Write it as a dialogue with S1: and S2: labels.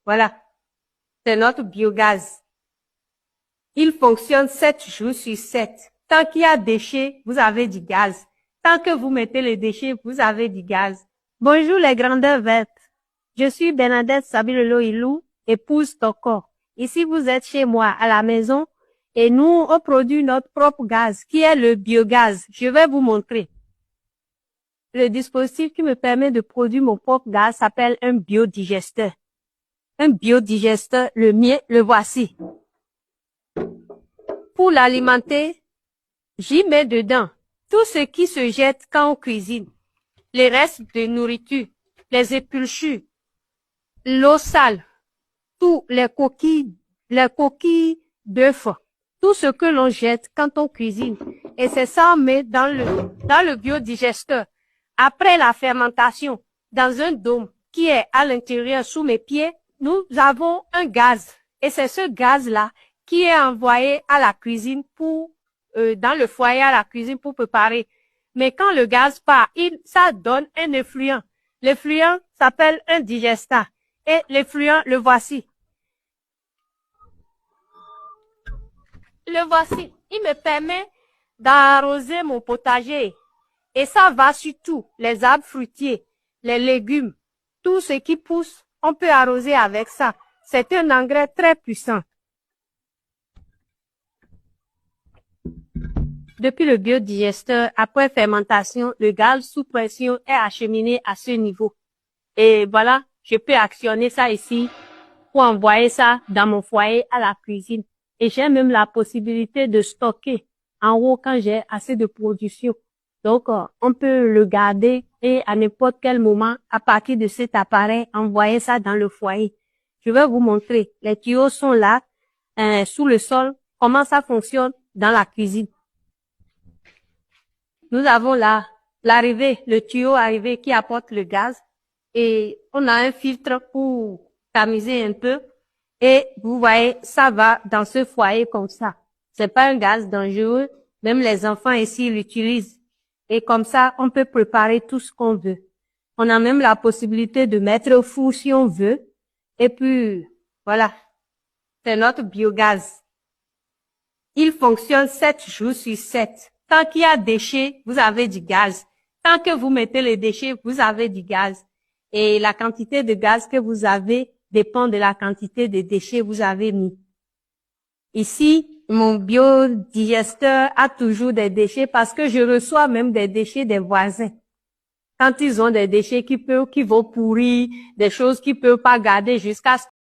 S1: Voilà. C'est notre biogaz. Il fonctionne 7 jours sur 7. Tant qu'il y a déchets, vous avez du gaz. Tant que vous mettez les déchets, vous avez du gaz. Bonjour les grandeurs vertes. Je suis Bernadette Sabilolo-Ilou, épouse Toko. Ici, vous êtes chez moi, à la maison, et nous, on produit notre propre gaz, qui est le biogaz. Je vais vous montrer. Le dispositif qui me permet de produire mon propre gaz s'appelle un biodigesteur. Un biodigesteur, le mien, le voici. Pour l'alimenter, j'y mets dedans tout ce qui se jette quand on cuisine. Les restes de nourriture, les épulchures, l'eau sale, tous les coquilles d'œufs, tout ce que l'on jette quand on cuisine. Et c'est ça, on met dans le biodigesteur. Après la fermentation, dans un dôme qui est à l'intérieur sous mes pieds, nous avons un gaz. Et c'est ce gaz-là qui est envoyé à la cuisine dans le foyer à la cuisine pour préparer. Mais quand le gaz part, ça donne un effluent. L'effluent s'appelle un digestat. Et l'effluent, le voici. Le voici. Il me permet d'arroser mon potager. Et ça va sur tout. Les arbres fruitiers, les légumes, tout ce qui pousse, on peut arroser avec ça. C'est un engrais très puissant. Depuis le biodigesteur, après fermentation, le gaz sous pression est acheminé à ce niveau. Et voilà, je peux actionner ça ici pour envoyer ça dans mon foyer à la cuisine. Et j'ai même la possibilité de stocker en haut quand j'ai assez de production. Donc, on peut le garder et à n'importe quel moment, à partir de cet appareil, envoyer ça dans le foyer. Je vais vous montrer. Les tuyaux sont là, sous le sol, comment ça fonctionne dans la cuisine. Nous avons là le tuyau arrivé qui apporte le gaz et on a un filtre pour tamiser un peu et vous voyez, ça va dans ce foyer comme ça. C'est pas un gaz dangereux, même les enfants ici l'utilisent. Et comme ça, on peut préparer tout ce qu'on veut. On a même la possibilité de mettre au four si on veut. Et puis, voilà. C'est notre biogaz. Il fonctionne 7 jours sur 7. Tant qu'il y a déchets, vous avez du gaz. Tant que vous mettez les déchets, vous avez du gaz. Et la quantité de gaz que vous avez dépend de la quantité de déchets que vous avez mis. Ici, mon biodigesteur a toujours des déchets parce que je reçois même des déchets des voisins. Quand ils ont des déchets qui vont pourrir, des choses qu'ils peuvent pas garder jusqu'à ce